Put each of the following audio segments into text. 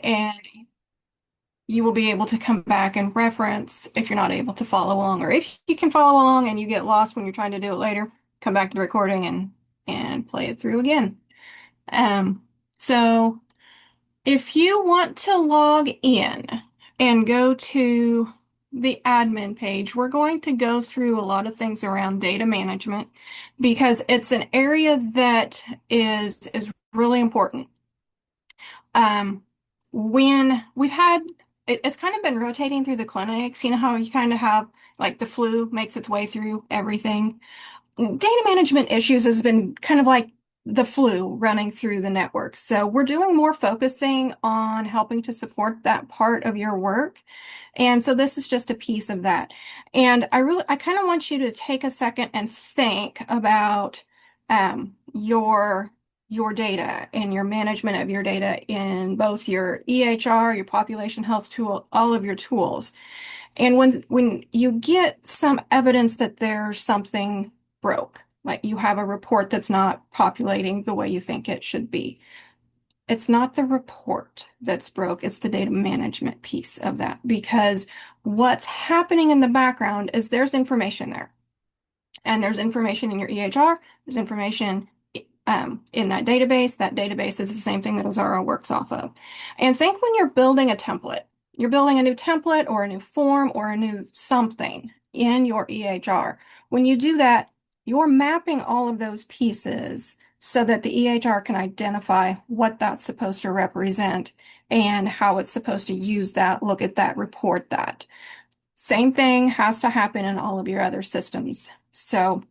and you will be able to come back and reference if you're not able to follow along, or if you can follow along and you get lost when you're trying to do it later, come back to the recording and play it through again. Um, so if you want to log in and go to the admin page, we're going to go through a lot of things around data management because it's an area that is really important. Um, when we've had it's kind of been rotating through the clinics, you know how you kind of have like the flu makes its way through everything. Data management issues has been kind of like the flu running through the network. So we're doing more focusing on helping to support that part of your work. And so this is just a piece of that. And I kind of want you to take a second and think about your data and your management of your data in both your EHR, your population health tool, all of your tools. And when you get some evidence that there's something broke, like you have a report that's not populating the way you think it should be, it's not the report that's broke, it's the data management piece of that. Because what's happening in the background is there's information there. And there's information in your EHR, there's information in that database. That database is the same thing that Azara works off of. And think when you're building a template, you're building a new template or a new form or a new something in your EHR. When you do that, you're mapping all of those pieces so that the EHR can identify what that's supposed to represent and how it's supposed to use that, look at that, report that. Same thing has to happen in all of your other systems. So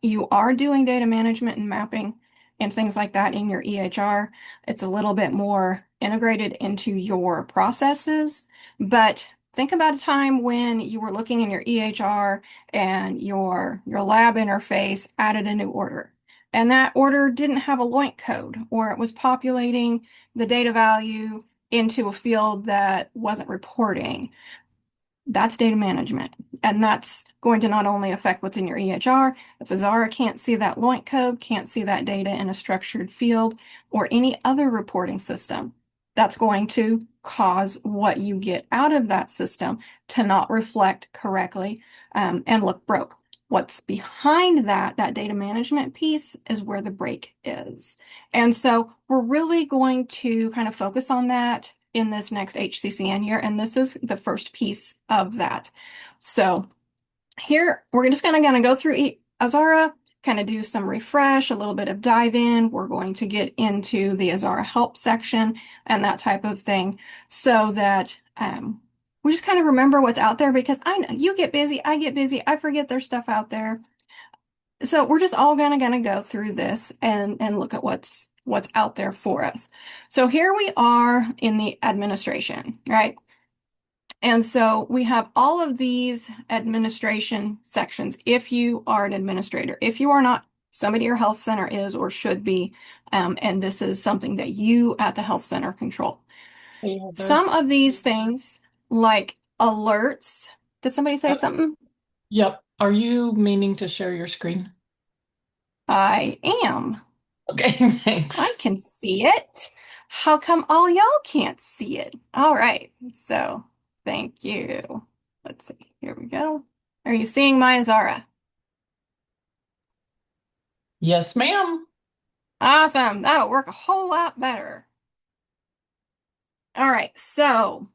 you are doing data management and mapping and things like that in your EHR. It's a little bit more integrated into your processes, but think about a time when you were looking in your EHR and your lab interface added a new order. And that order didn't have a LOINC code, or it was populating the data value into a field that wasn't reporting. That's data management. And that's going to not only affect what's in your EHR, if Azara can't see that LOINC code, can't see that data in a structured field, or any other reporting system, that's going to cause what you get out of that system to not reflect correctly and look broke. What's behind that data management piece is where the break is. And so we're really going to kind of focus on that in this next HCCN year, and this is the first piece of that. So here, we're just gonna go through Azara, kind of do some refresh, a little bit of dive in. We're going to get into the Azara help section and that type of thing so that we just kind of remember what's out there, because I know you get busy, I get busy, I forget there's stuff out there. So we're just all gonna go through this and look at what's out there for us. So here we are in the administration, right? And so we have all of these administration sections if you are an administrator. If you are not, somebody at your health center is or should be, and this is something that you at the health center control. Hey, Heather. Some of these things, like alerts, did somebody say Uh, something? yep. Are you meaning to share your screen? I am. Okay, I thanks. can see it. How come all y'all can't see it? All right. So thank you. Let's see. Here we go. Are you seeing my Azara? Yes, ma'am. Awesome. That'll work a whole lot better. All right. So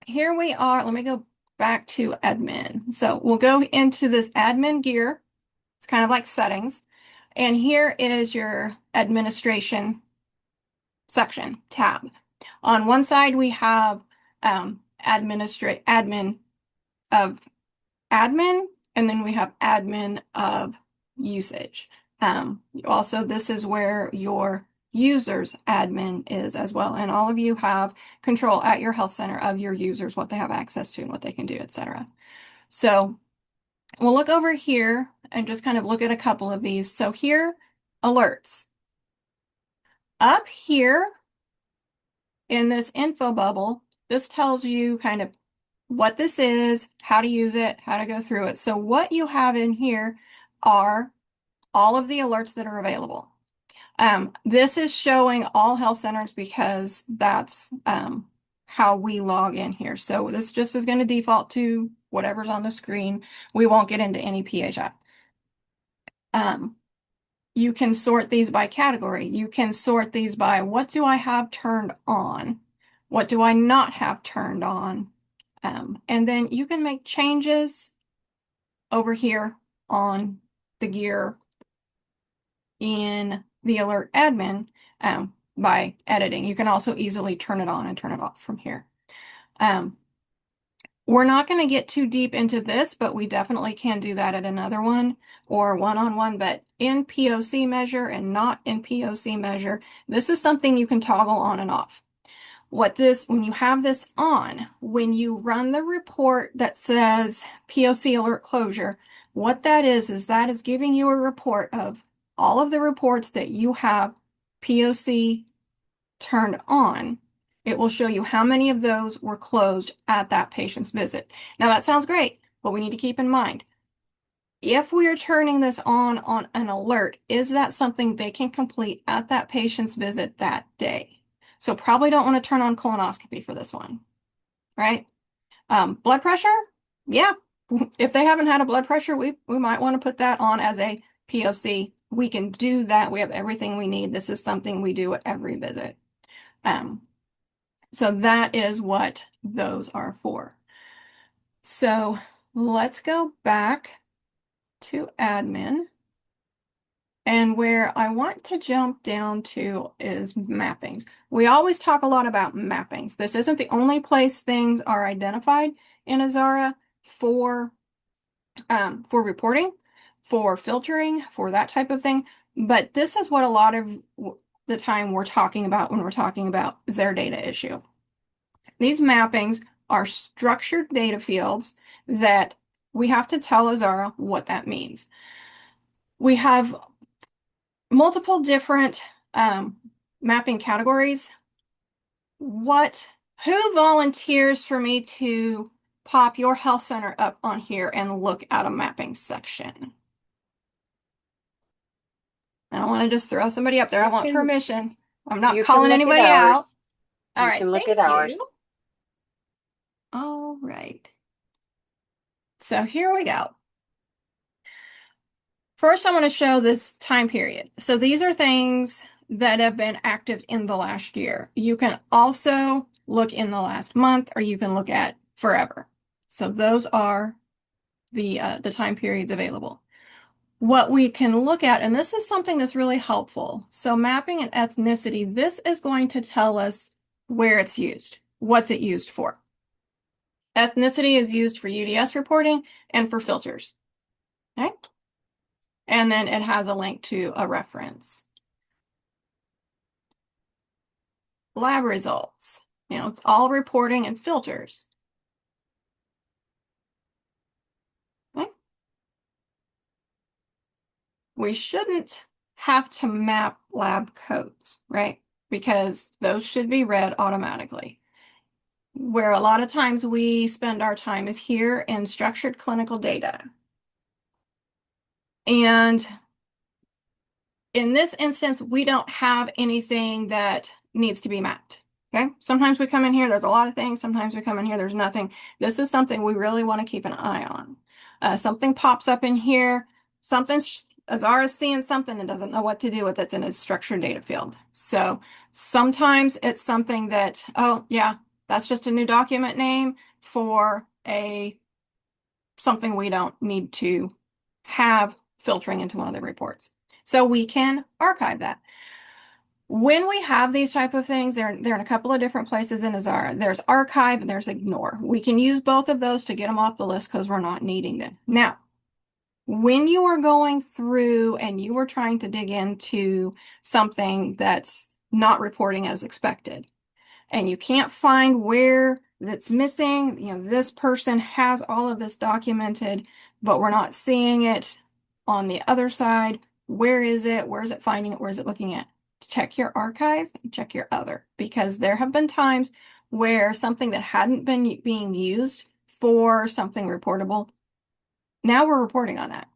here we are. Let me go back to admin. So we'll go into this admin gear. It's kind of like settings. And here is your administration section tab. On one side, we have admin of admin, and then we have admin of usage. Also, this is where your users admin is as well. And all of you have control at your health center of your users, what they have access to and what they can do, etc. So we'll look over here and just kind of look at a couple of these. So here, alerts. Up here in this info bubble, this tells you kind of what this is, how to use it, how to go through it. So what you have in here are all of the alerts that are available. This is showing all health centers because that's how we log in here. So this just is going to default to whatever's on the screen. We won't get into any PHI. Um, you can sort these by category. You can sort these by what do I have turned on? What do I not have turned on? And then you can make changes over here on the gear in the alert admin by editing. You can also easily turn it on and turn it off from here. Um, we're not going to get too deep into this, but we definitely can do that at another one or one-on-one. But in POC measure and not in POC measure, this is something you can toggle on and off. When you have this on, when you run the report that says POC alert closure, what that is that is giving you a report of all of the reports that you have POC turned on. It will show you how many of those were closed at that patient's visit. Now that sounds great, but we need to keep in mind, if we are turning this on an alert, is that something they can complete at that patient's visit that day? So probably don't want to turn on colonoscopy for this one, right? Blood pressure? Yeah. If they haven't had a blood pressure, we might want to put that on as a POC. We can do that. We have everything we need. This is something we do at every visit. So that is what those are for. So let's go back to admin. And where I want to jump down to is mappings. We always talk a lot about mappings. This isn't the only place things are identified in Azara for reporting, for filtering, for that type of thing. But this is what a lot of the time we're talking about when we're talking about their data issue. These mappings are structured data fields that we have to tell Azara what that means. We have multiple different mapping categories. Who volunteers for me to pop your health center up on here and look at a mapping section? I don't want to just throw somebody up there. I want permission. I'm not You can calling look at anybody out. ours. All You right, can look thank at ours. you. All right. So here we go. First, I want to show this time period. So these are things that have been active in the last year. You can also look in the last month, or you can look at forever. So those are the time periods available. What we can look at, and this is something that's really helpful. So mapping and ethnicity, this is going to tell us where it's used. What's it used for? Ethnicity is used for UDS reporting and for filters. Okay? And then it has a link to a reference. Lab results. It's all reporting and filters. Okay? We shouldn't have to map lab codes, right? Because those should be read automatically. Where a lot of times we spend our time is here in structured clinical data. And in this instance, we don't have anything that needs to be mapped. Okay. Sometimes we come in here, there's a lot of things. Sometimes we come in here, there's nothing. This is something we really want to keep an eye on. Something pops up in here, Azara's seeing something and doesn't know what to do with it's in a structured data field. So sometimes it's something that, oh yeah, that's just a new document name for something we don't need to have filtering into one of the reports. So we can archive that. When we have these type of things, they're in a couple of different places in Azara. There's archive and there's ignore. We can use both of those to get them off the list because we're not needing them. Now, when you are going through and you are trying to dig into something that's not reporting as expected, and you can't find where that's missing, this person has all of this documented, but we're not seeing it on the other side. Where is it? Where is it finding it? Where is it looking at? Check your archive, check your other, because there have been times where something that hadn't been being used for something reportable, now we're reporting on that.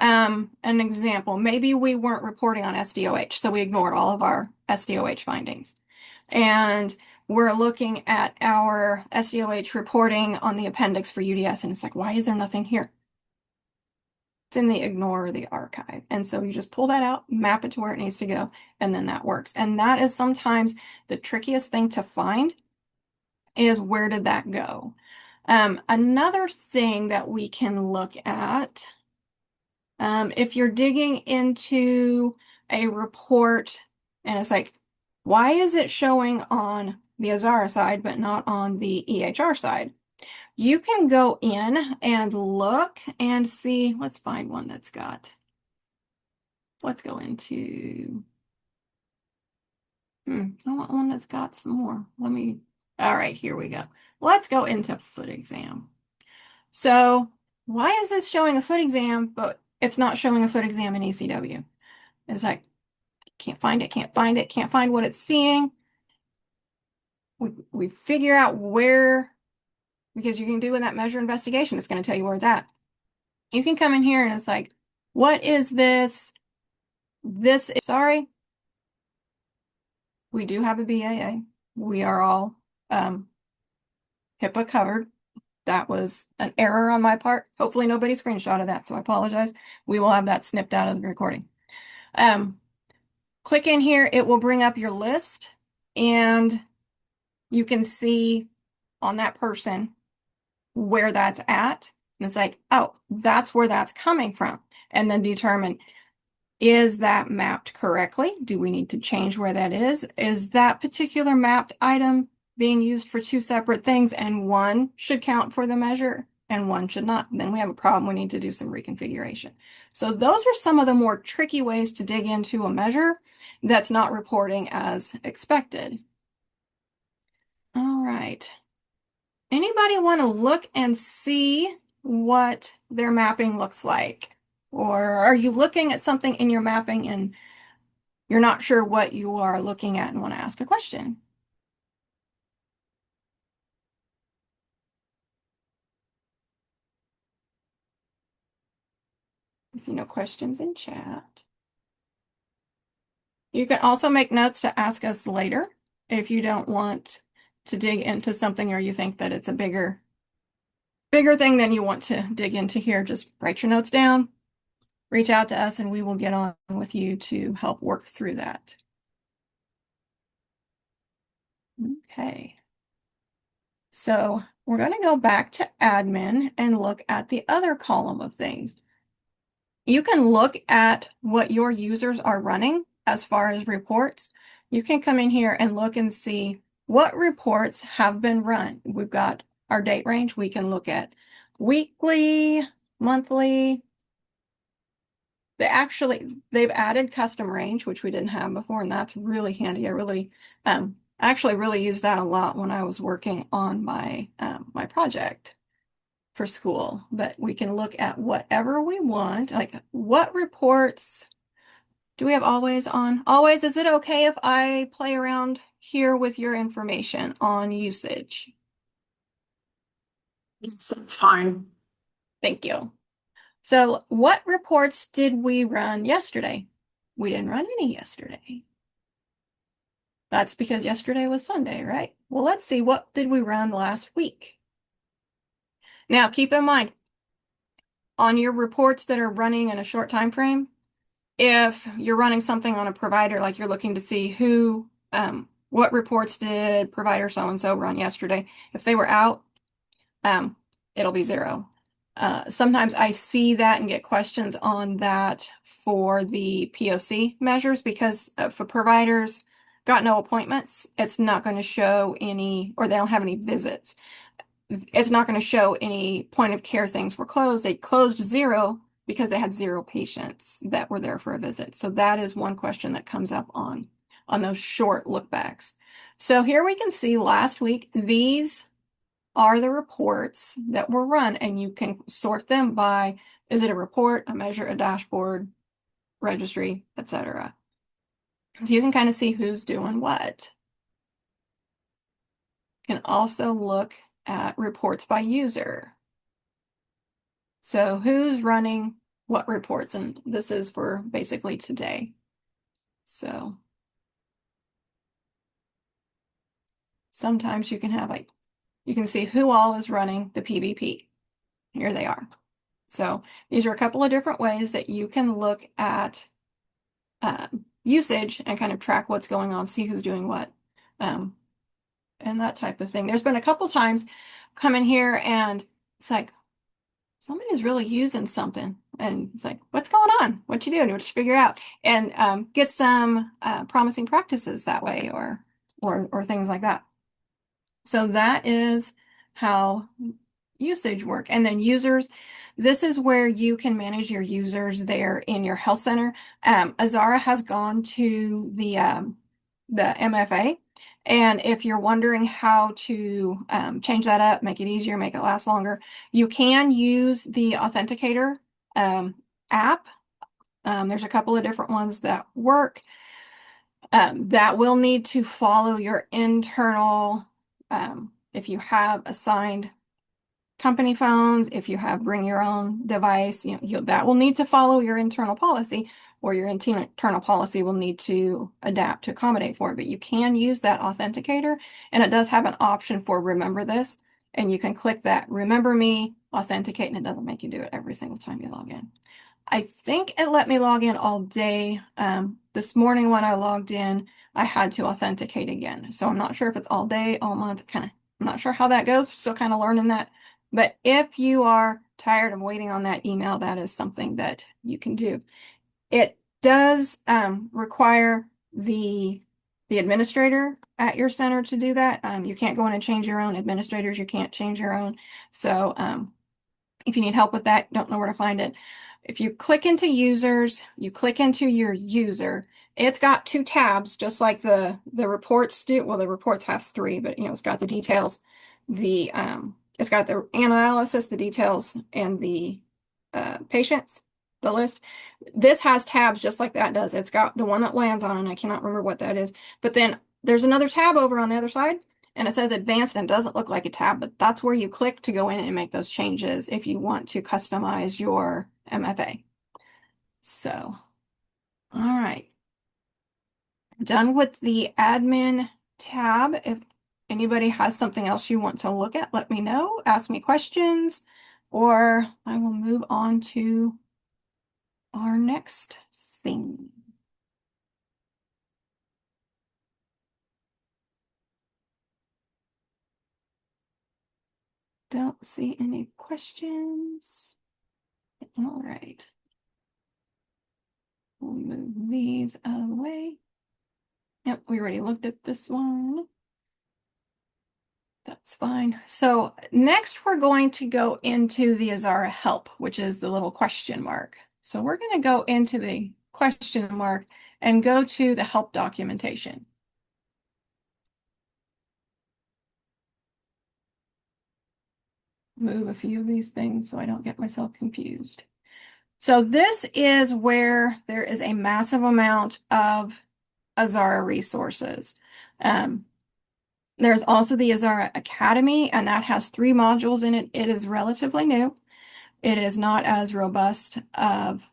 An example, maybe we weren't reporting on SDOH, so we ignored all of our SDOH findings. And we're looking at our SDOH reporting on the appendix for UDS, and it's like, why is there nothing here? It's in the ignore or the archive. And so you just pull that out, map it to where it needs to go, and then that works. And that is sometimes the trickiest thing to find is where did that go? Another thing that we can look at, if you're digging into a report and it's like, why is it showing on the Azara side but not on the EHR side? You can go in and look and see, let's find one that's got, let's go into, I want one that's got some more. All right, here we go. Let's go into foot exam. So why is this showing a foot exam, but it's not showing a foot exam in ECW? It's like, can't find it, can't find it, can't find what it's seeing. We figure out where, because you can do in that measure investigation, it's going to tell you where it's at. You can come in here and it's like, what is this? Sorry, we do have a BAA. We are all HIPAA covered. That was an error on my part. Hopefully nobody screenshotted that, so I apologize. We will have that snipped out of the recording. Click in here, it will bring up your list, and you can see on that person where that's at. And it's like, oh, that's where that's coming from. And then determine, is that mapped correctly? Do we need to change where that is? Is that particular mapped item being used for two separate things and one should count for the measure and one should not? Then we have a problem. We need to do some reconfiguration. So those are some of the more tricky ways to dig into a measure that's not reporting as expected. All right. Anybody want to look and see what their mapping looks like? Or are you looking at something in your mapping and you're not sure what you are looking at and want to ask a question? I see no questions in chat. You can also make notes to ask us later if you don't want to dig into something or you think that it's a bigger thing than you want to dig into here. Just write your notes down, reach out to us, and we will get on with you to help work through that. Okay. So we're going to go back to admin and look at the other column of things. You can look at what your users are running as far as reports. You can come in here and look and see what reports have been run. We've got our date range. We can look at weekly, monthly. They've added custom range, which we didn't have before, and that's really handy. I actually really used that a lot when I was working on my my project for school. But we can look at whatever we want, like what reports do we have always on? Always, is it okay if I play around here with your information on usage? Yes, that's fine. Thank you. So what reports did we run yesterday? We didn't run any yesterday. That's because yesterday was Sunday, right? Well, let's see, what did we run last week? Now, keep in mind, on your reports that are running in a short time frame, if you're running something on a provider, like you're looking to see what reports did provider so-and-so run yesterday, if they were out, it'll be 0. Sometimes I see that and get questions on that for the POC measures because for providers got no appointments, it's not going to show any, or they don't have any visits. It's not going to show any point of care things were closed. They closed 0 because they had 0 patients that were there for a visit. So that is one question that comes up on those short lookbacks. So here we can see last week, these are the reports that were run, and you can sort them by, is it a report, a measure, a dashboard, registry, etc. So you can kind of see who's doing what. You can also look at reports by user. So who's running what reports, and this is for basically today. So sometimes you can have like, you can see who all is running the PvP. Here they are. So these are a couple of different ways that you can look at usage and kind of track what's going on, see who's doing what, um, and that type of thing. There's been a couple times come in here and it's like, somebody's really using something. And it's like, what's going on? What you doing? What you figure out? And get some promising practices that way or things like that. So that is how usage work. And then users, this is where you can manage your users there in your health center. Azara has gone to the MFA. And if you're wondering how to change that up, make it easier, make it last longer, you can use the Authenticator um, app. There's a couple of different ones that work that will need to follow your internal, if you have assigned company phones, if you have bring your own device, that will need to follow your internal policy, or your internal policy will need to adapt to accommodate for it. But you can use that authenticator, and it does have an option for remember this, and you can click that remember me, authenticate, and it doesn't make you do it every single time you log in. I think it let me log in all day. This morning when I logged in, I had to authenticate again. So I'm not sure if it's all day, all month, I'm not sure how that goes. Still kind of learning that. But if you are tired of waiting on that email, that is something that you can do. It does require the administrator at your center to do that. You can't go in and change your own administrators. You can't change your own. So if you need help with that, don't know where to find it. If you click into users, you click into your user, it's got two tabs, just like the reports do. Well, the reports have three, but it's got the details, it's got the analysis, the details, and the patients, the list. This has tabs just like that does. It's got the one that lands on, and I cannot remember what that is. But then there's another tab over on the other side, and it says advanced and doesn't look like a tab, but that's where you click to go in and make those changes if you want to customize your MFA. So, all right. Done with the admin tab. If anybody has something else you want to look at, let me know. Ask me questions, or I will move on to our next thing. Don't see any questions. All right. We'll move these out of the way. Yep, we already looked at this one. That's fine. So next we're going to go into the Azara help, which is the little question mark. So we're going to go into the question mark and go to the help documentation. Move a few of these things so I don't get myself confused. So this is where there is a massive amount of Azara resources. There's also the Azara Academy, and that has 3 modules in it. It is relatively new. It is not as robust of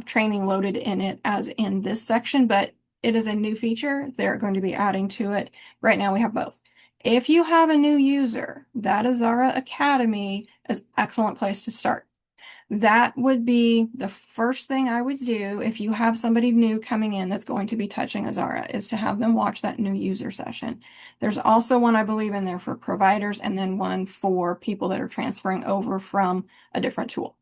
training loaded in it as in this section, but it is a new feature. They're going to be adding to it. Right now we have both. If you have a new user, that Azara Academy is an excellent place to start. That would be the first thing I would do if you have somebody new coming in that's going to be touching Azara, is to have them watch that new user session. There's also one, I believe, in there for providers, and then one for people that are transferring over from a different tool.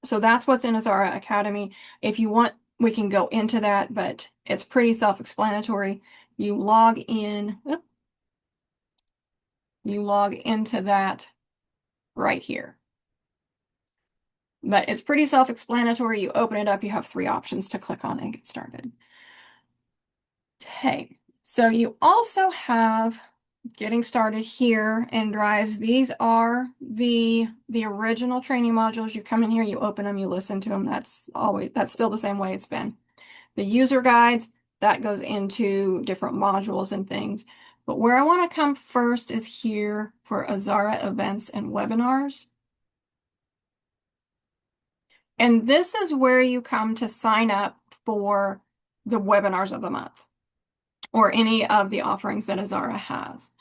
So that's what's in Azara Academy. If you want, we can go into that, but it's pretty self-explanatory. You log in, you log into that right here. But it's pretty self-explanatory. You open it up, you have 3 options to click on and get started. Okay, so you also have getting started here in drives. These are the original training modules. You come in here, you open them, you listen to them. That's still the same way it's been. The user guides, that goes into different modules and things. But where I want to come first is here for Azara events and webinars. And this is where you come to sign up for the webinars of the month or any of the offerings that Azara has.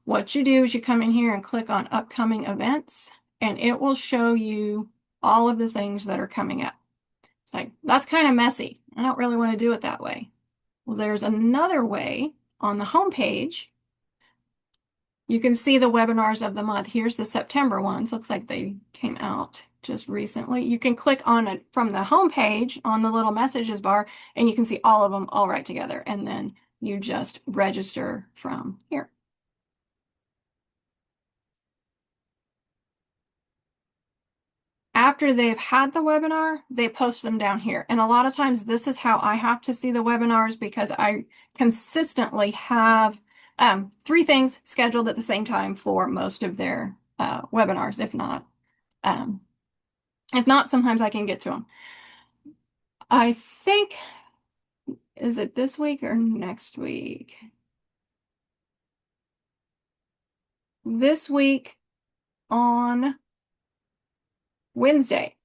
What you do is you come in here and click on upcoming events, and it will show you all of the things that are coming up. It's like, that's kind of messy. I don't really want to do it that way. Well, there's another way on the home page. You can see the webinars of the month. Here's the September ones. Looks like they came out just recently. You can click on it from the home page on the little messages bar, and you can see all of them all right together. And then you just register from here. After they've had the webinar, they post them down here. And a lot of times this is how I have to see the webinars because I consistently have three things scheduled at the same time for most of their webinars. Um, if not, sometimes I can get to them. I think, is it this week or next week? This week on Wednesday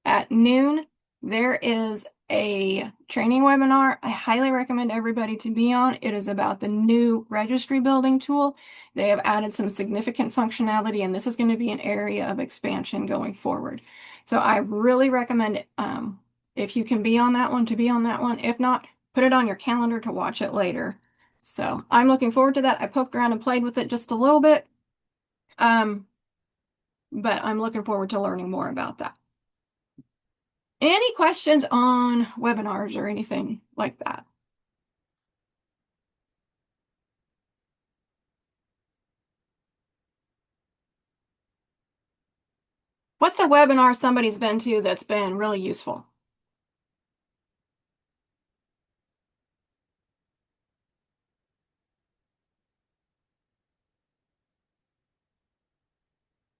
at noon, there is a training webinar I highly recommend everybody to be on. It is about the new registry building tool. They have added some significant functionality, and this is going to be an area of expansion going forward. So I really recommend if you can be on that one, to be on that one. If not, put it on your calendar to watch it later. So I'm looking forward to that. I poked around and played with it just a little bit, um, but I'm looking forward to learning more about that. Any questions on webinars or anything like that? What's a webinar somebody's been to that's been really useful?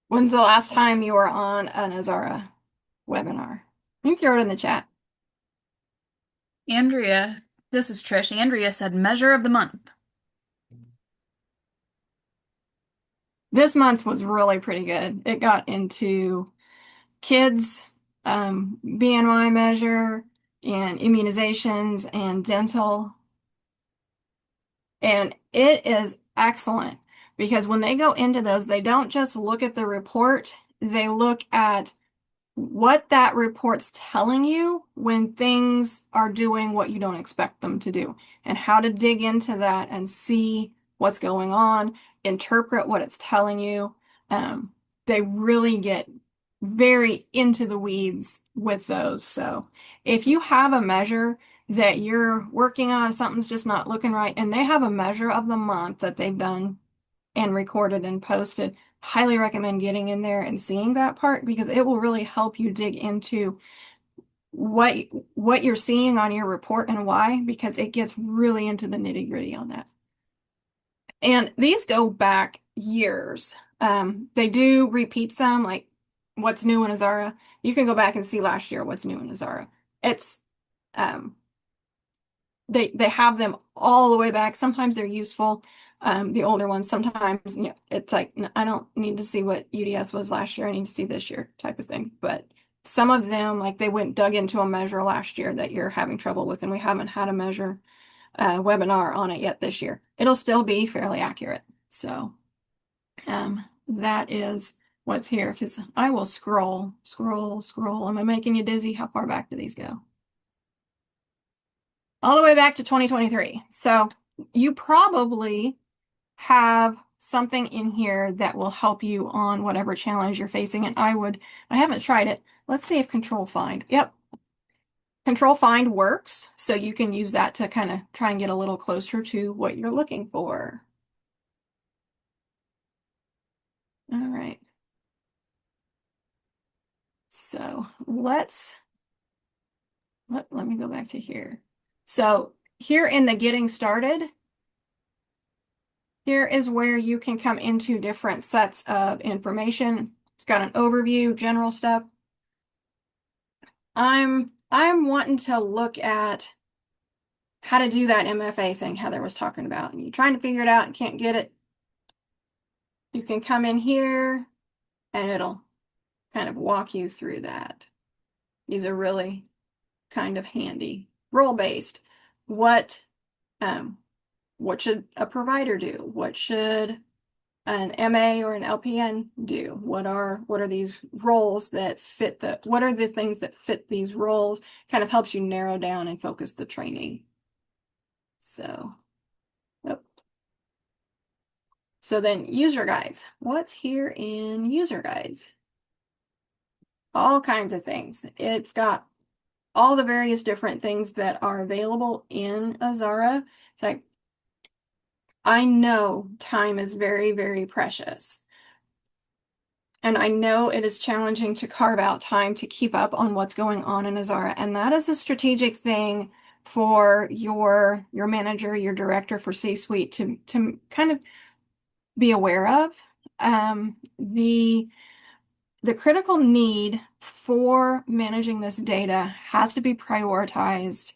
When's the last time you were on an Azara webinar? You can throw it in the chat. Andrea, this is Trish. Andrea said measure of the month. This month's was really pretty good. It got into kids, BMI measure, and immunizations and dental. And it is excellent because when they go into those, they don't just look at the report, they look at what that report's telling you when things are doing what you don't expect them to do, and how to dig into that and see what's going on, interpret what it's telling you. They really get very into the weeds with those. So if you have a measure that you're working on, something's just not looking right, and they have a measure of the month that they've done and recorded and posted, highly recommend getting in there and seeing that part because it will really help you dig into what what you're seeing on your report and why, because it gets really into the nitty-gritty on that. And these go back years. They do repeat some, like what's new in Azara. You can go back and see last year what's new in Azara. It's um, they have them all the way back. Sometimes they're useful. The older ones, sometimes, it's like, I don't need to see what UDS was last year. I need to see this year type of thing. But some of them, like they dug into a measure last year that you're having trouble with, and we haven't had a measure webinar on it yet this year. It'll still be fairly accurate. So that is what's here because I will scroll, scroll, scroll. Am I making you dizzy? How far back do these go? All the way back to 2023. So you probably have something in here that will help you on whatever challenge you're facing. And I haven't tried it. Let's see if Control Find. Yep. Control Find works. So you can use that to kind of try and get a little closer to what you're looking for. All right. So let me go back to here. So here in the getting started, here is where you can come into different sets of information. It's got an overview, general stuff. I'm wanting to look at how to do that MFA thing Heather was talking about, and you're trying to figure it out and can't get it. You can come in here and it'll kind of walk you through that. These are really kind of handy. Role-based. What um, what should a provider do? What should an MA or an LPN do? What are these roles that fit what are the things that fit these roles? Kind of helps you narrow down and focus the training. So, yep. So then user guides. What's here in user guides? All kinds of things. It's got all the various different things that are available in Azara. It's like, I know time is very, very precious. And I know it is challenging to carve out time to keep up on what's going on in Azara. And that is a strategic thing for your manager, your director for C-suite to kind of be aware of. The critical need for managing this data has to be prioritized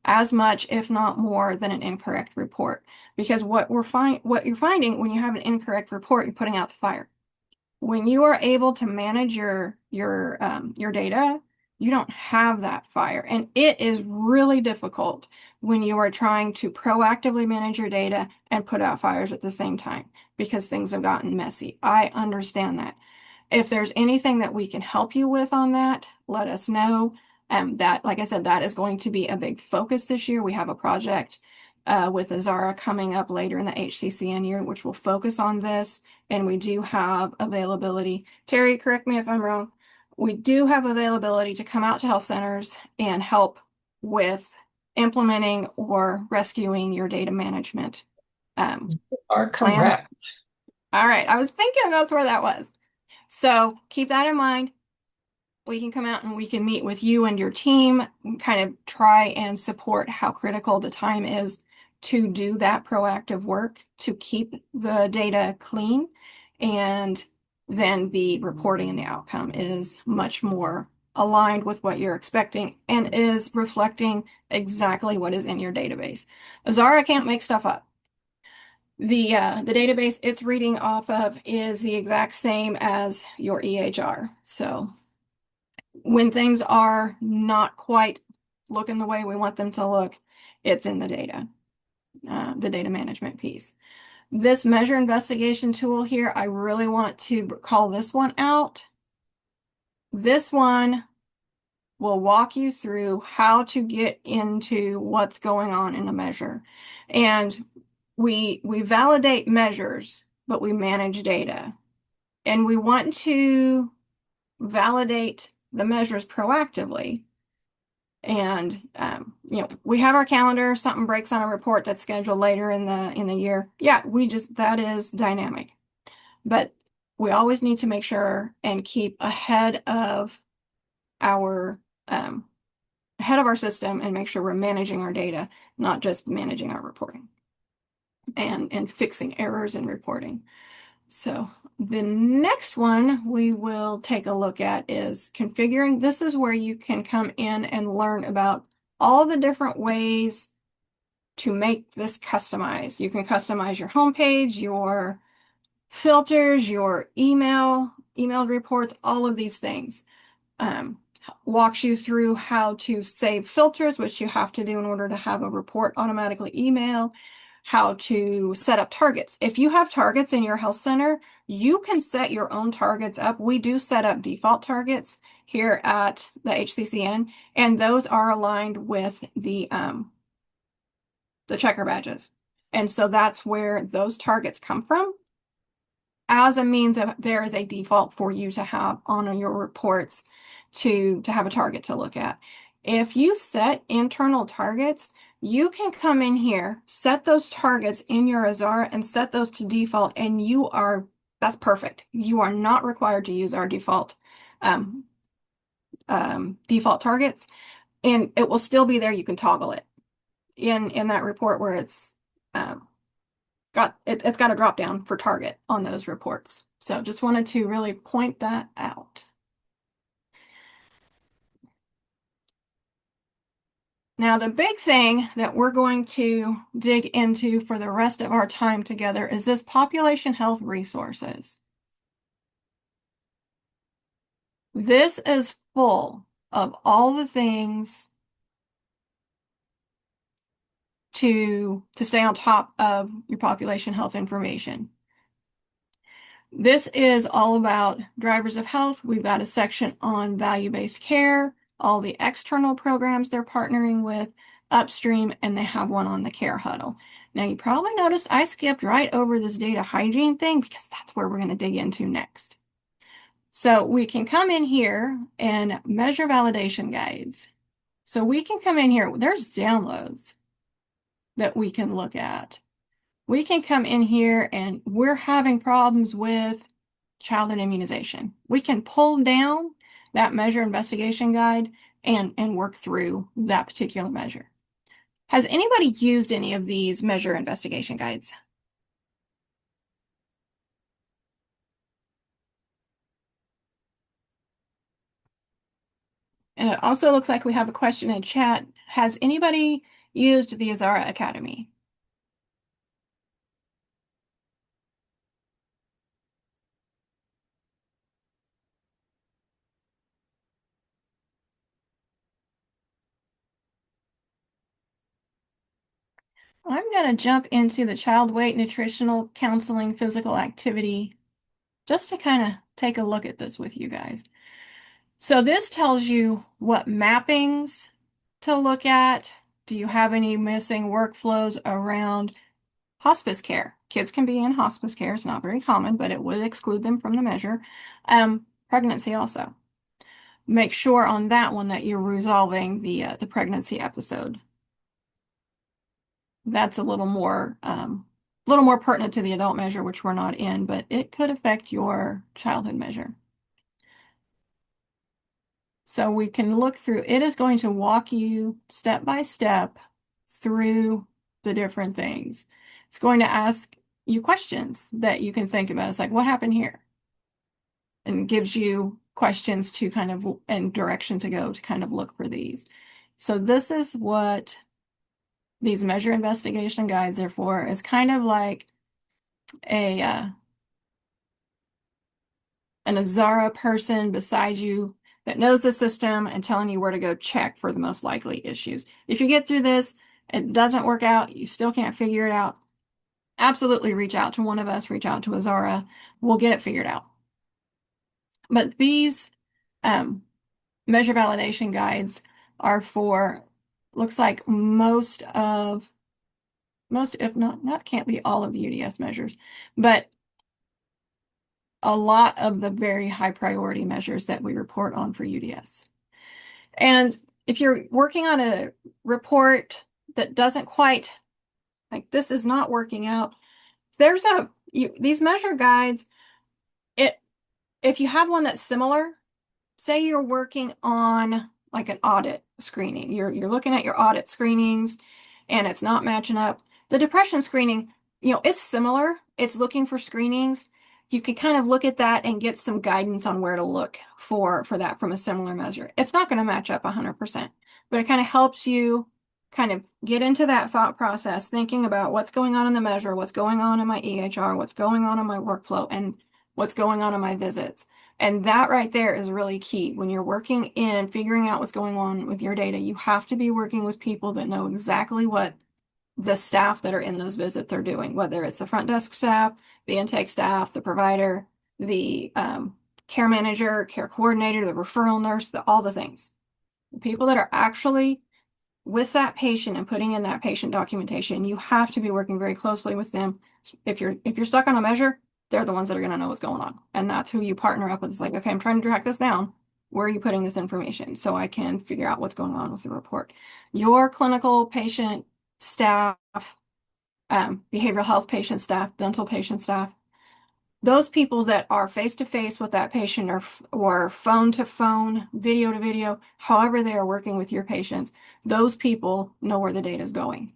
as much, if not more, than an incorrect report. Because what you're finding when you have an incorrect report, you're putting out the fire. When you are able to manage your data, you don't have that fire. And it is really difficult when you are trying to proactively manage your data and put out fires at the same time because things have gotten messy. I understand that. If there's anything that we can help you with on that, let us know. That, like I said, that is going to be a big focus this year. We have a project with Azara coming up later in the HCCN year, which will focus on this. And we do have availability. Terry, correct me if I'm wrong. We do have availability to come out to health centers and help with implementing or rescuing your data management Are plan. correct. All right. I was thinking that's where that was. So keep that in mind. We can come out and we can meet with you and your team and kind of try and support how critical the time is to do that proactive work to keep the data clean. And then the reporting and the outcome is much more aligned with what you're expecting and is reflecting exactly what is in your database. Azara can't make stuff up. The database it's reading off of is the exact same as your EHR. So when things are not quite looking the way we want them to look, it's in the data management piece. This measure investigation tool here, I really want to call this one out. This one will walk you through how to get into what's going on in a measure. And we validate measures, but we manage data. And we want to validate the measures proactively. And we have our calendar, something breaks on a report that's scheduled later in the year. Yeah, that is dynamic. But we always need to make sure and keep our ahead of our system and make sure we're managing our data, not just managing our reporting and fixing errors in reporting. So the next one we will take a look at is configuring. This is where you can come in and learn about all the different ways to make this customized. You can customize your homepage, your filters, your emailed reports, all of these things. Walks you through how to save filters, which you have to do in order to have a report automatically email, how to set up targets. If you have targets in your health center, you can set your own targets up. We do set up default targets here at the HCCN, and those are aligned with the checker badges. And so that's where those targets come from as a means of there is a default for you to have on your reports to have a target to look at. If you set internal targets, you can come in here, set those targets in your Azara and set those to default, and that's perfect. You are not required to use our default targets, and it will still be there. You can toggle it in that report where it's got a drop down for target on those reports. So just wanted to really point that out. Now, the big thing that we're going to dig into for the rest of our time together is this population health resources. This is full of all the things to stay on top of your population health information. This is all about drivers of health. We've got a section on value-based care, all the external programs they're partnering with upstream, and they have one on the care huddle. Now, you probably noticed I skipped right over this data hygiene thing because that's where we're going to dig into next. So we can come in here and measure validation guides. So we can come in here, there's downloads that we can look at. We can come in here and we're having problems with childhood immunization. We can pull down that measure investigation guide and work through that particular measure. Has anybody used any of these measure investigation guides? And it also looks like we have a question in chat. Has anybody used the Azara Academy? I'm going to jump into the child weight nutritional counseling physical activity just to kind of take a look at this with you guys. So this tells you what mappings to look at. Do you have any missing workflows around hospice care? Kids can be in hospice care. It's not very common, but it would exclude them from the measure. Pregnancy also. Make sure on that one that you're resolving the pregnancy episode. That's a little more pertinent to the adult measure, which we're not in, but it could affect your childhood measure. So we can look through, it is going to walk you step by step through the different things. It's going to ask you questions that you can think about. It's like, what happened here? And it gives you questions to kind of, and direction to go to kind of look for these. So this is what these measure investigation guides are for. It's kind of like an Azara person beside you that knows the system and telling you where to go check for the most likely issues. If you get through this, it doesn't work out, you still can't figure it out, absolutely reach out to one of us, reach out to Azara. We'll get it figured out. But these measure validation guides are for, looks like most, if not, can't be all of the UDS measures, but a lot of the very high priority measures that we report on for UDS. And if you're working on a report that doesn't quite, like this is not working out, there's these measure guides, if you have one that's similar, say you're working on like an audit screening, you're looking at your audit screenings and it's not matching up. The depression screening, it's similar. It's looking for screenings. You can kind of look at that and get some guidance on where to look for that from a similar measure. It's not going to match up 100%, but it kind of helps you kind of get into that thought process, thinking about what's going on in the measure, what's going on in my EHR, what's going on in my workflow, and what's going on in my visits. And that right there is really key. When you're working in figuring out what's going on with your data, you have to be working with people that know exactly what the staff that are in those visits are doing, whether it's the front desk staff, the intake staff, the provider, the care manager, care coordinator, the referral nurse, all the things. The people that are actually with that patient and putting in that patient documentation, you have to be working very closely with them. If you're stuck on a measure, they're the ones that are going to know what's going on. And that's who you partner up with. It's like, okay, I'm trying to track this down. Where are you putting this information so I can figure out what's going on with the report? Your clinical patient staff, behavioral health patient staff, dental patient staff, those people that are face-to-face with that patient or phone-to-phone, video-to-video, however they are working with your patients, those people know where the data is going.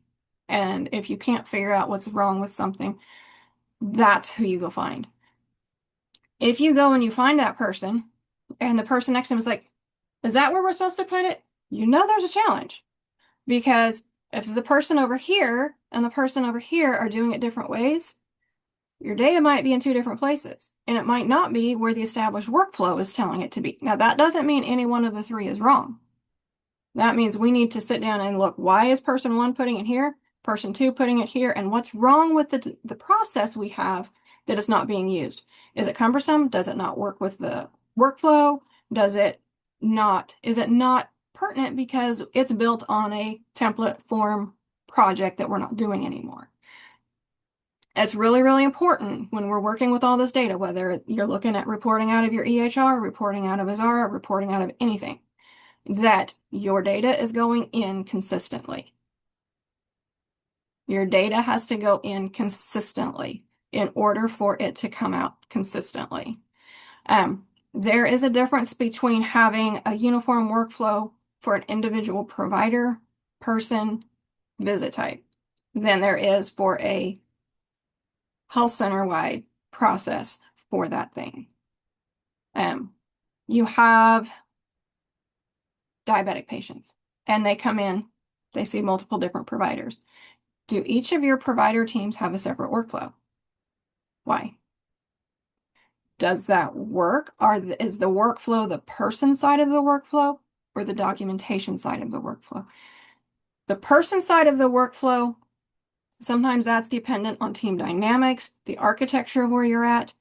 And if you can't figure out what's wrong with something, that's who you go find. If you go and you find that person and the person next to him is like, is that where we're supposed to put it? There's a challenge. Because if the person over here and the person over here are doing it different ways, Your data might be in two different places, and it might not be where the established workflow is telling it to be. Now, that doesn't mean any one of the three is wrong. That means we need to sit down and look, why is person one putting it here, person two putting it here, and what's wrong with the process we have that is not being used? Is it cumbersome? Does it not work with the workflow? Is it not pertinent because it's built on a template form project that we're not doing anymore? It's really, really important when we're working with all this data, whether you're looking at reporting out of your EHR, reporting out of Azara, reporting out of anything, that your data is going in consistently. Your data has to go in consistently in order for it to come out consistently. There is a difference between having a uniform workflow for an individual provider, person, visit type than there is for a health center-wide process for that thing. You have diabetic patients, and they come in, they see multiple different providers. Do each of your provider teams have a separate workflow? Why? Does that work? Is the workflow the person side of the workflow or the documentation side of the workflow? The person side of the workflow, sometimes that's dependent on team dynamics, the architecture of where you're at,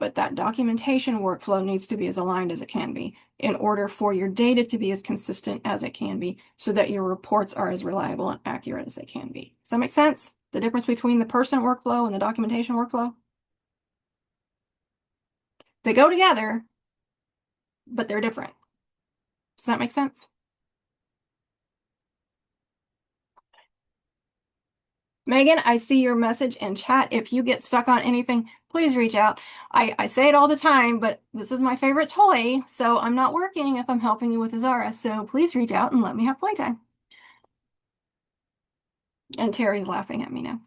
but that documentation workflow needs to be as aligned as it can be in order for your data to be as consistent as it can be so that your reports are as reliable and accurate as they can be. Does that make sense? The difference between the person workflow and the documentation workflow? They go together, but they're different. Does that make sense? Megan, I see your message in chat. If you get stuck on anything, please reach out. I say it all the time, but this is my favorite toy, so I'm not working if I'm helping you with Azara. So please reach out and let me have playtime. And Terry's laughing at me now.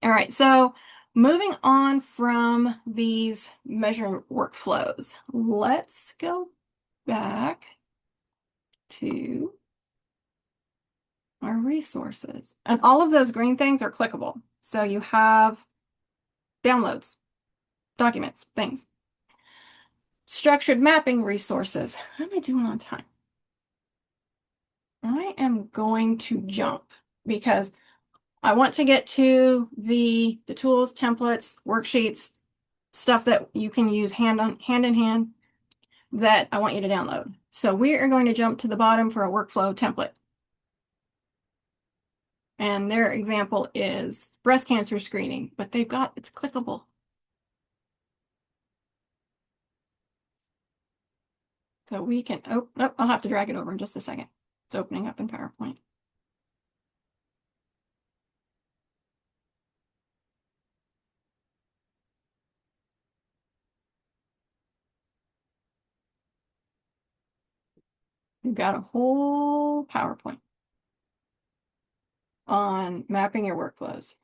All right, so moving on from these measurement workflows, let's go back to our resources. And all of those green things are clickable. So you have downloads, documents, things. Structured mapping resources. How am I doing on time? I am going to jump because I want to get to the tools, templates, worksheets, stuff that you can use hand in hand that I want you to download. So we are going to jump to the bottom for a workflow template. And their example is breast cancer screening, but it's clickable. So we can, I'll have to drag it over in just a second. It's opening up in PowerPoint. You've got a whole PowerPoint on mapping your workflows.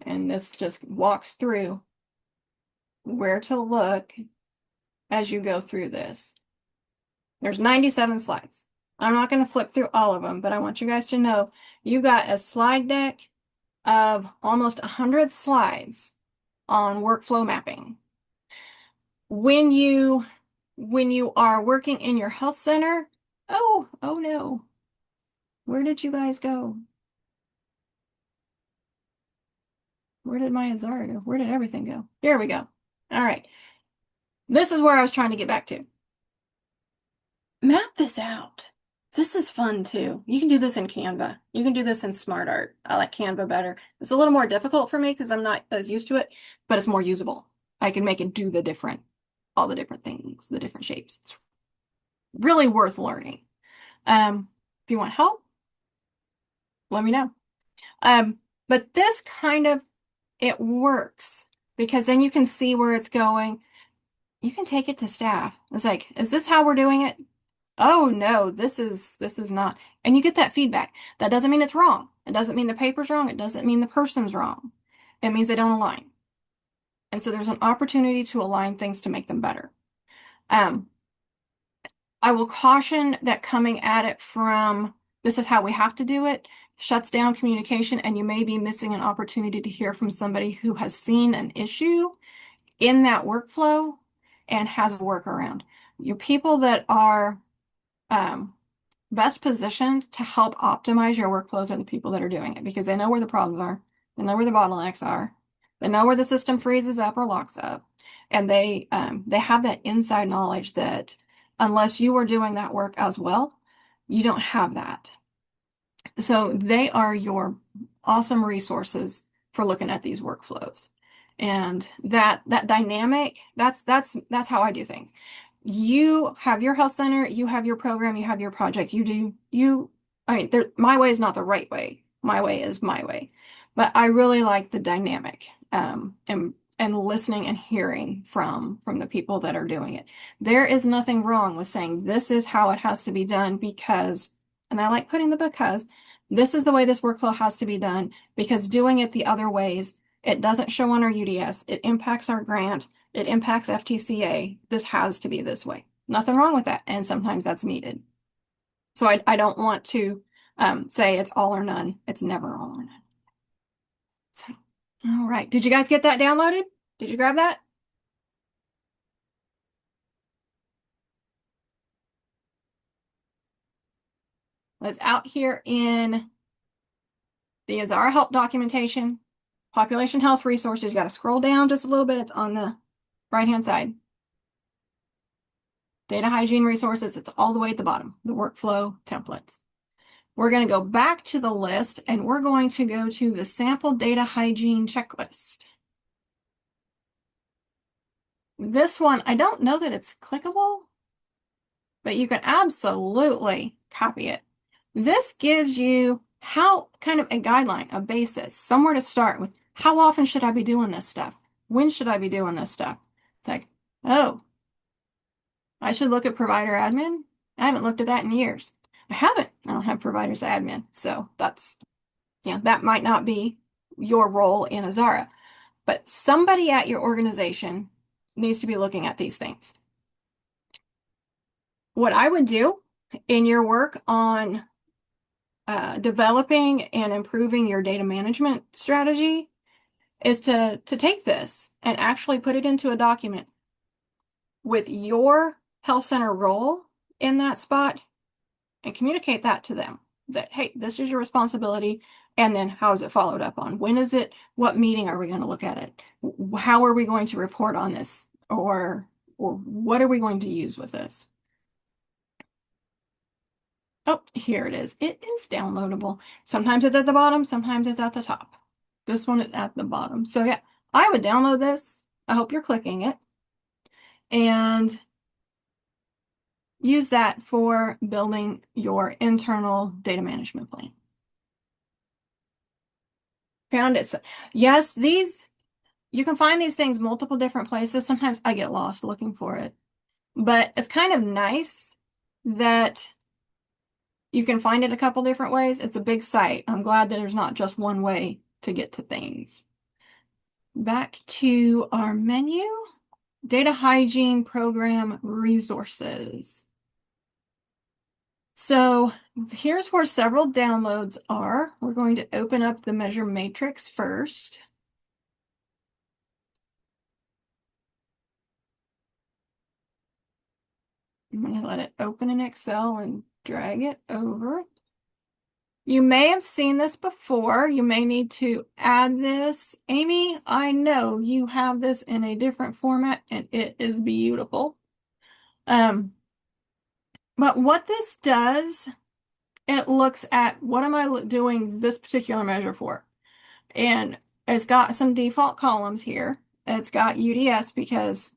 And this just walks through where to look as you go through this. There's 97 slides. I'm not going to flip through all of them, but I want you guys to know you've got a slide deck of almost 100 slides on workflow mapping. When you are working in your health center, oh no. Where did you guys go? Where did my Azara go? Where did everything go? Here we go. All right. This is where I was trying to get back to. Map this out. This is fun too. You can do this in Canva. You can do this in SmartArt. I like Canva better. It's a little more difficult for me because I'm not as used to it, but it's more usable. I can make it do all the different things, the different shapes. It's really worth learning. If you want help, let me know. But this it works because then you can see where it's going. You can take it to staff. It's like, is this how we're doing it? Oh no, this is not. And you get that feedback. That doesn't mean it's wrong. It doesn't mean the paper's wrong. It doesn't mean the person's wrong. It means they don't align. And so there's an opportunity to align things to make them better. I will caution that coming at it from this is how we have to do it shuts down communication, and you may be missing an opportunity to hear from somebody who has seen an issue in that workflow and has a workaround. Your people that are um, best positioned to help optimize your workflows are the people that are doing it because they know where the problems are, they know where the bottlenecks are, they know where the system freezes up or locks up, and they have that inside knowledge that unless you are doing that work as well, you don't have that. So they are your awesome resources for looking at these workflows. And that dynamic, that's how I do things. You have your health center, you have your program, you have your project. I mean, my way is not the right way. My way is my way. But I really like the dynamic, and listening and hearing from the people that are doing it. There is nothing wrong with saying this is how it has to be done because, and I like putting the because, this is the way this workflow has to be done because doing it the other ways, it doesn't show on our UDS, it impacts our grant, it impacts FTCA. This has to be this way. Nothing wrong with that. And sometimes that's needed. So I don't want to say it's all or none. It's never all or none. So, all right. Did you guys get that downloaded? Did you grab that? It's out here in the Azara help documentation, population health resources. You got to scroll down just a little bit. It's on the right-hand side. Data hygiene resources. It's all the way at the bottom, the workflow templates. We're going to go back to the list and we're going to go to the sample data hygiene checklist. This one, I don't know that it's clickable, but you can absolutely copy it. This gives you how kind of a guideline, a basis, somewhere to start with. How often should I be doing this stuff? When should I be doing this stuff? It's like, oh, I should look at provider admin. I haven't looked at that in years. I haven't. I don't have providers admin. So that's, that might not be your role in Azara, but somebody at your organization needs to be looking at these things. What I would do in your work on developing and improving your data management strategy is to take this and actually put it into a document with your health center role in that spot and communicate that to them that, hey, this is your responsibility. And then how is it followed up on? When is it? What meeting are we going to look at it? How are we going to report on this? Or what are we going to use with this? Oh, here it is. It is downloadable. Sometimes it's at the bottom, sometimes it's at the top. This one is at the bottom. So yeah, I would download this. I hope you're clicking it. And use that for building your internal data management plan. Found it. Yes, you can find these things multiple different places. Sometimes I get lost looking for it, but it's kind of nice that you can find it a couple different ways. It's a big site. I'm glad that there's not just one way to get to things. Back to our menu, data hygiene program resources. So here's where several downloads are. We're going to open up the measure matrix first. I'm going to let it open in Excel and drag it over. You may have seen this before. You may need to add this. Amy, I know you have this in a different format and it is beautiful. But what this does, it looks at what am I doing this particular measure for? And it's got some default columns here. It's got UDS because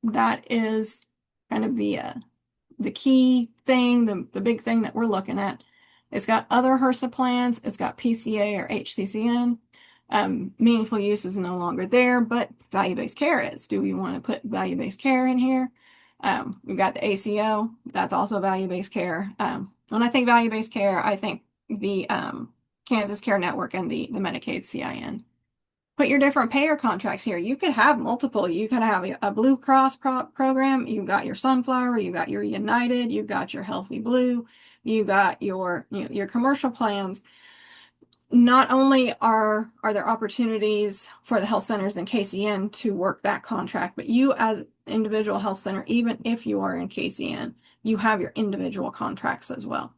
that is kind of the key thing, the big thing that we're looking at. It's got other HRSA plans. It's got PCA or HCCN. Meaningful use is no longer there, but value-based care is. Do we want to put value-based care in here? We've got the ACO. That's also value-based care. When I think value-based care, I think the Kansas Care Network and the Medicaid CIN. put your different payer contracts here. You could have multiple. You could have a Blue Cross program. You've got your Sunflower. You got your United. You've got your Healthy Blue. You got your commercial plans. Not only are there opportunities for the health centers and KCN to work that contract, but you as individual health center, even if you are in KCN, you have your individual contracts as well.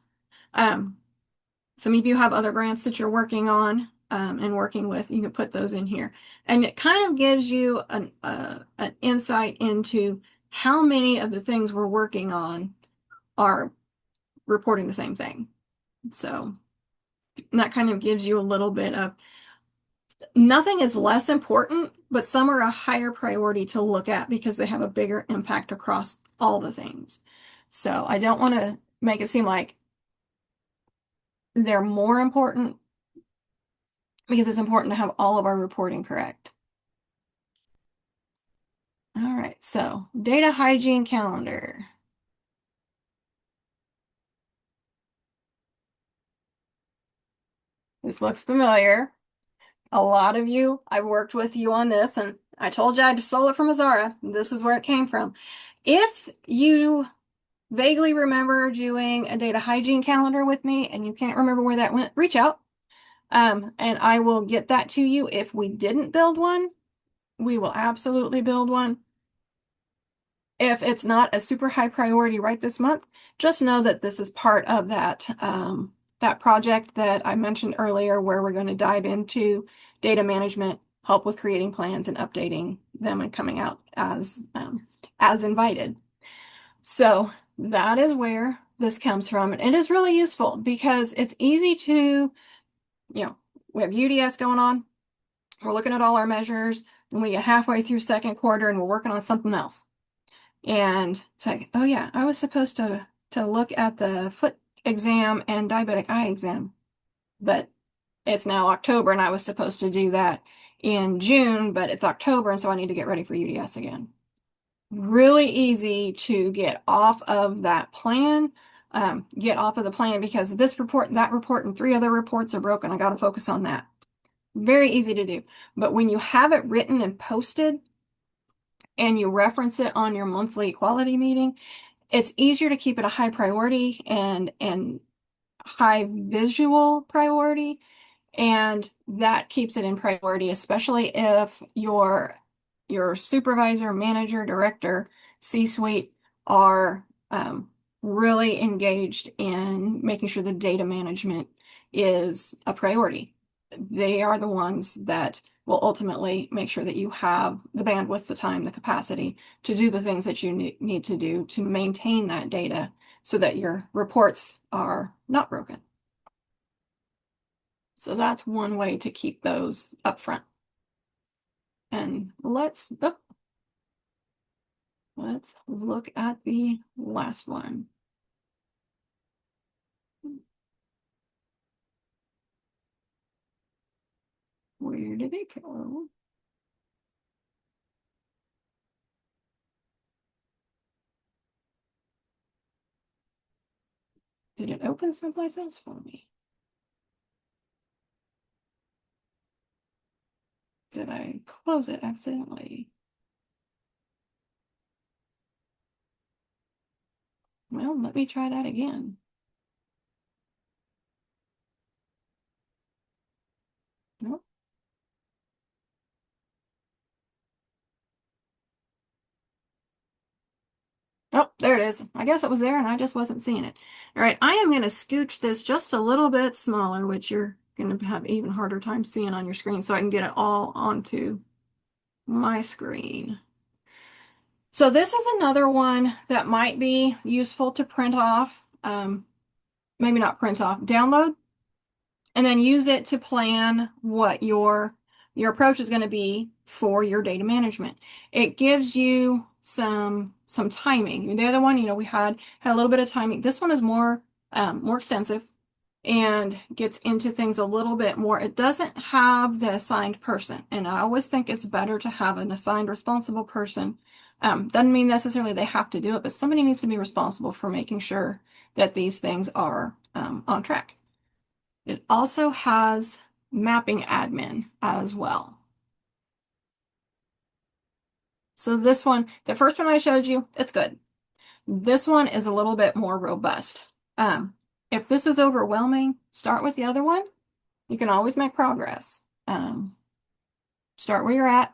Some of you have other grants that you're working on and working with. You can put those in here. And it kind of gives you an insight into how many of the things we're working on are reporting the same thing. So that kind of gives you a little bit of nothing is less important, but some are a higher priority to look at because they have a bigger impact across all the things. So I don't want to make it seem like they're more important because it's important to have all of our reporting correct. All right, so data hygiene calendar. This looks familiar. A lot of you, I've worked with you on this, and I told you I just stole it from Azara. This is where it came from. If you vaguely remember doing a data hygiene calendar with me and you can't remember where that went, reach out. And I will get that to you. If we didn't build one, we will absolutely build one. If it's not a super high priority right this month, just know that this is part of that project that I mentioned earlier, where we're going to dive into data management, help with creating plans and updating them and coming out as invited. So that is where this comes from. And it is really useful because it's easy to, we have UDS going on. We're looking at all our measures and we get halfway through second quarter and we're working on something else. And it's like, oh yeah, I was supposed to look at the foot exam and diabetic eye exam, but it's now October and I was supposed to do that in June, but it's October and so I need to get ready for UDS again. Really easy to get off of that plan, get off of the plan because this report, that report, and 3 other reports are broken. I got to focus on that. Very easy to do. But when you have it written and posted and you reference it on your monthly quality meeting, it's easier to keep it a high priority and high visual priority. And that keeps it in priority, especially if your supervisor, manager, director, C-suite are really engaged in making sure the data management is a priority. They are the ones that will ultimately make sure that you have the bandwidth, the time, the capacity to do the things that you need to do to maintain that data so that your reports are not broken. So that's one way to keep those up front. And let's look at the last one. Where did it go? Did it open someplace else for me? Did I close it accidentally? Well, let me try that again. Nope. Oh, there it is. I guess it was there and I just wasn't seeing it. All right, I am going to scooch this just a little bit smaller, which you're going to have even harder time seeing on your screen so I can get it all onto my screen. So this is another one that might be useful to print off, maybe not print off, download, and then use it to plan what your approach is going to be for your data management. It gives you some timing. The other one, we had a little bit of timing. This one is more extensive and gets into things a little bit more. It doesn't have the assigned person, and I always think it's better to have an assigned responsible person. Doesn't mean necessarily they have to do it, but somebody needs to be responsible for making sure that these things are on track. It also has mapping admin as well. So this one, the first one I showed you, it's good. This one is a little bit more robust. If this is overwhelming, start with the other one. You can always make progress. Start where you're at,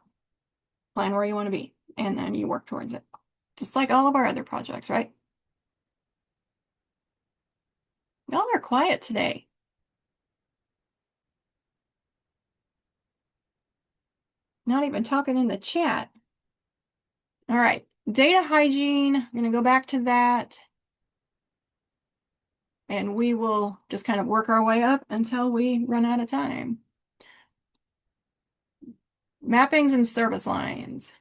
plan where you want to be, and then you work towards it. Just like all of our other projects, right? Y'all are quiet today. Not even talking in the chat. All right, data hygiene. I'm going to go back to that. And we will just kind of work our way up until we run out of time. Mappings and service lines.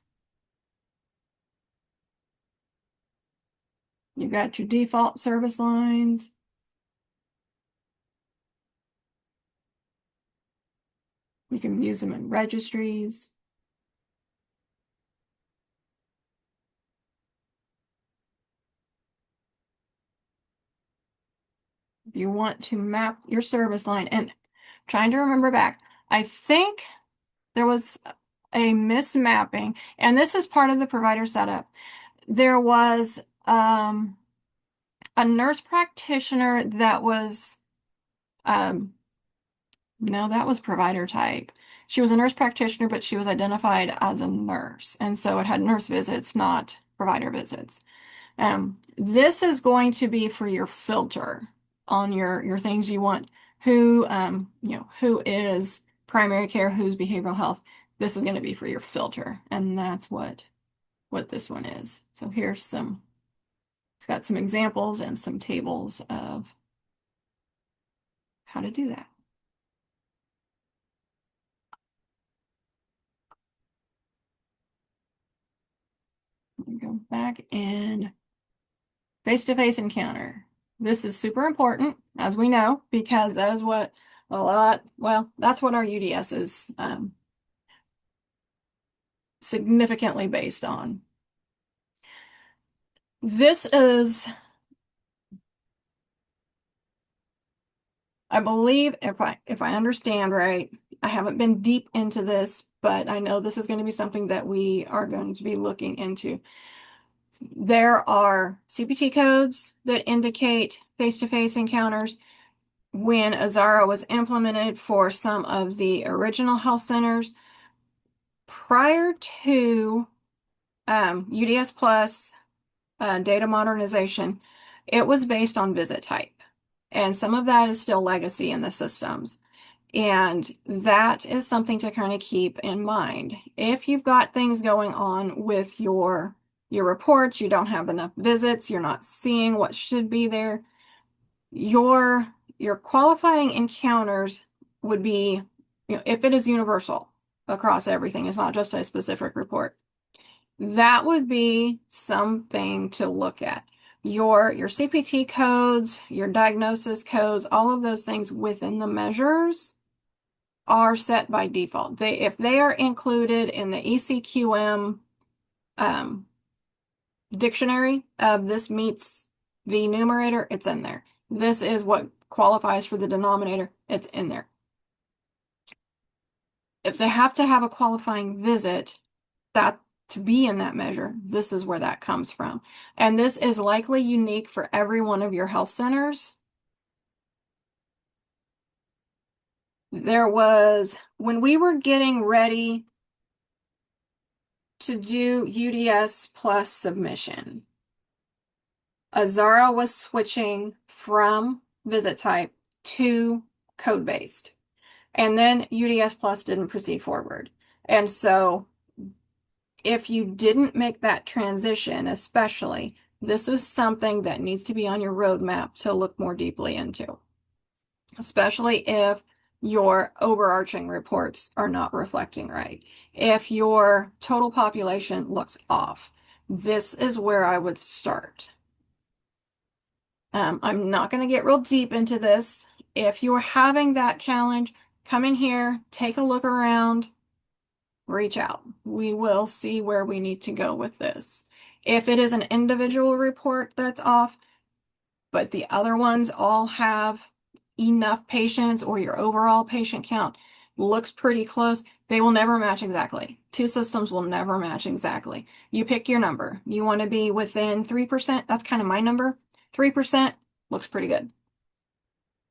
You've got your default service lines. You can use them in registries. If you want to map your service line, and trying to remember back, I think there was a mismapping, and this is part of the provider setup. There was a nurse practitioner that was, no, that was provider type. She was a nurse practitioner, but she was identified as a nurse. And so it had nurse visits, not provider visits. This is going to be for your filter on your things you want. Who, who is primary care, who's behavioral health. This is going to be for your filter. And that's what this one is. So here's it's got some examples and some tables of how to do that. Go back and face-to-face encounter. This is super important, as we know, because that is what that's what our UDS is significantly based on. This is, I believe, if I understand right, I haven't been deep into this, but I know this is going to be something that we are going to be looking into. There are CPT codes that indicate face-to-face encounters. When Azara was implemented for some of the original health centers, prior to UDS Plus data modernization, it was based on visit type. And some of that is still legacy in the systems. And that is something to kind of keep in mind. If you've got things going on with your reports, you don't have enough visits, you're not seeing what should be there, your qualifying encounters would be, if it is universal across everything, it's not just a specific report, that would be something to look at. Your CPT codes, your diagnosis codes, all of those things within the measures are set by default. If they are included in the ECQM dictionary of this meets the numerator, it's in there. This is what qualifies for the denominator, it's in there. If they have to have a qualifying visit, that to be in that measure, this is where that comes from. And this is likely unique for every one of your health centers. There was, when we were getting ready to do UDS Plus submission, Azara was switching from visit type to code-based. And then UDS Plus didn't proceed forward. And so if you didn't make that transition, especially, this is something that needs to be on your roadmap to look more deeply into, especially if your overarching reports are not reflecting right. If your total population looks off, this is where I would start. I'm not going to get real deep into this. If you're having that challenge, come in here, take a look around, reach out. We will see where we need to go with this. If it is an individual report that's off, but the other ones all have enough patients or your overall patient count looks pretty close, They will never match exactly. Two systems will never match exactly. You pick your number. You want to be within 3%. That's kind of my number. 3% looks pretty good.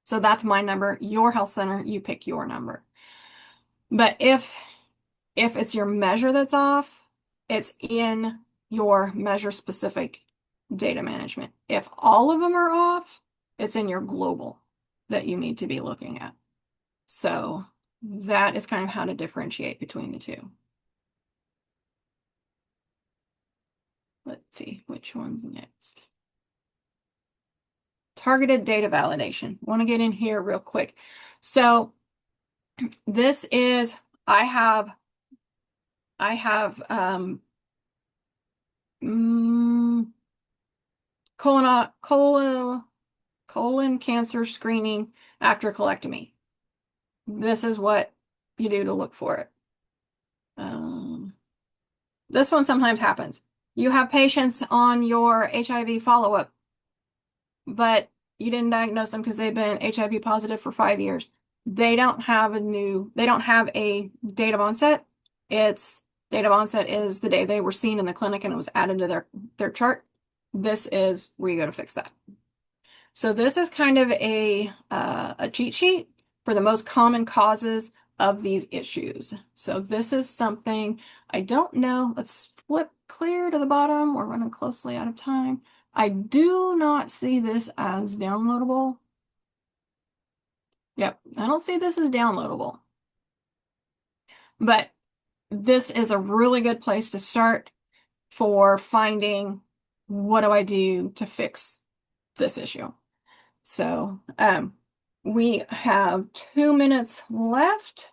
So that's my number. Your health center, you pick your number. But if it's your measure that's off, it's in your measure specific data management. If all of them are off, it's in your global that you need to be looking at. So that is kind of how to differentiate between the two. Let's see which one's next. Targeted data validation. Want to get in here real quick. So this is, I have mm, colon cancer screening after colectomy. This is what you do to look for it. This one sometimes happens. You have patients on your HIV follow-up, but you didn't diagnose them because they've been HIV positive for 5 years. They don't have a date of onset. Its date of onset is the day they were seen in the clinic and it was added to their chart. This is where you go to fix that. So this is kind of a cheat sheet for the most common causes of these issues. So this is something I don't know. Let's flip clear to the bottom. We're running closely out of time. I do not see this as downloadable. Yep, I don't see this as downloadable. But this is a really good place to start for finding what do I do to fix this issue. So we have 2 minutes left.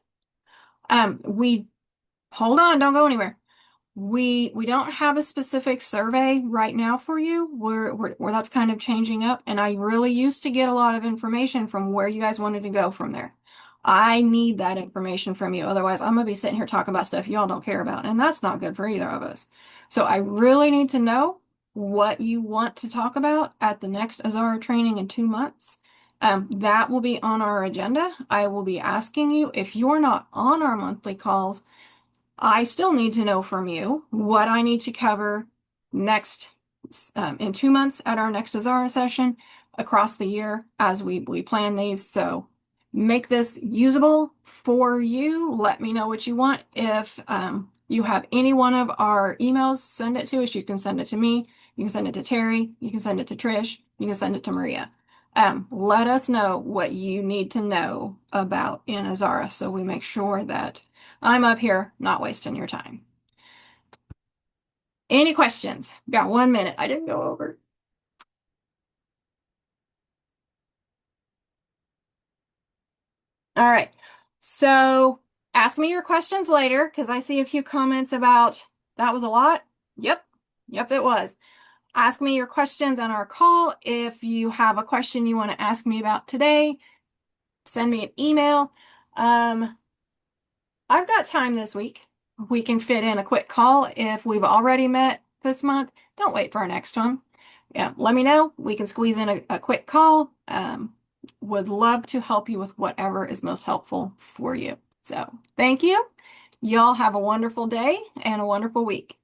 We hold on, don't go anywhere. We don't have a specific survey right now for you where that's kind of changing up. And I really used to get a lot of information from where you guys wanted to go from there. I need that information from you. Otherwise, I'm gonna be sitting here talking about stuff y'all don't care about, and that's not good for either of us. So I really need to know what you want to talk about at the next Azara training in 2 months. That will be on our agenda. I will be asking you if you're not on our monthly calls. I still need to know from you what I need to cover next in 2 months at our next Azara session across the year as we plan these. So make this usable for you. Let me know what you want. If you have any one of our emails, send it to us. You can send it to me. You can send it to Terry. You can send it to Trish. You can send it to Maria. Let us know what you need to know about in Azara so we make sure that I'm up here not wasting your time. Any questions? Got 1 minute. I didn't go over. All right. So ask me your questions later because I see a few comments about that was a lot. Yep. Yep, it was. Ask me your questions on our call. If you have a question you want to ask me about today, send me an email. I've got time this week. We can fit in a quick call if we've already met this month. Don't wait for our next one. Yeah, let me know. We can squeeze in a quick call. Would love to help you with whatever is most helpful for you. So thank you. Y'all have a wonderful day and a wonderful week.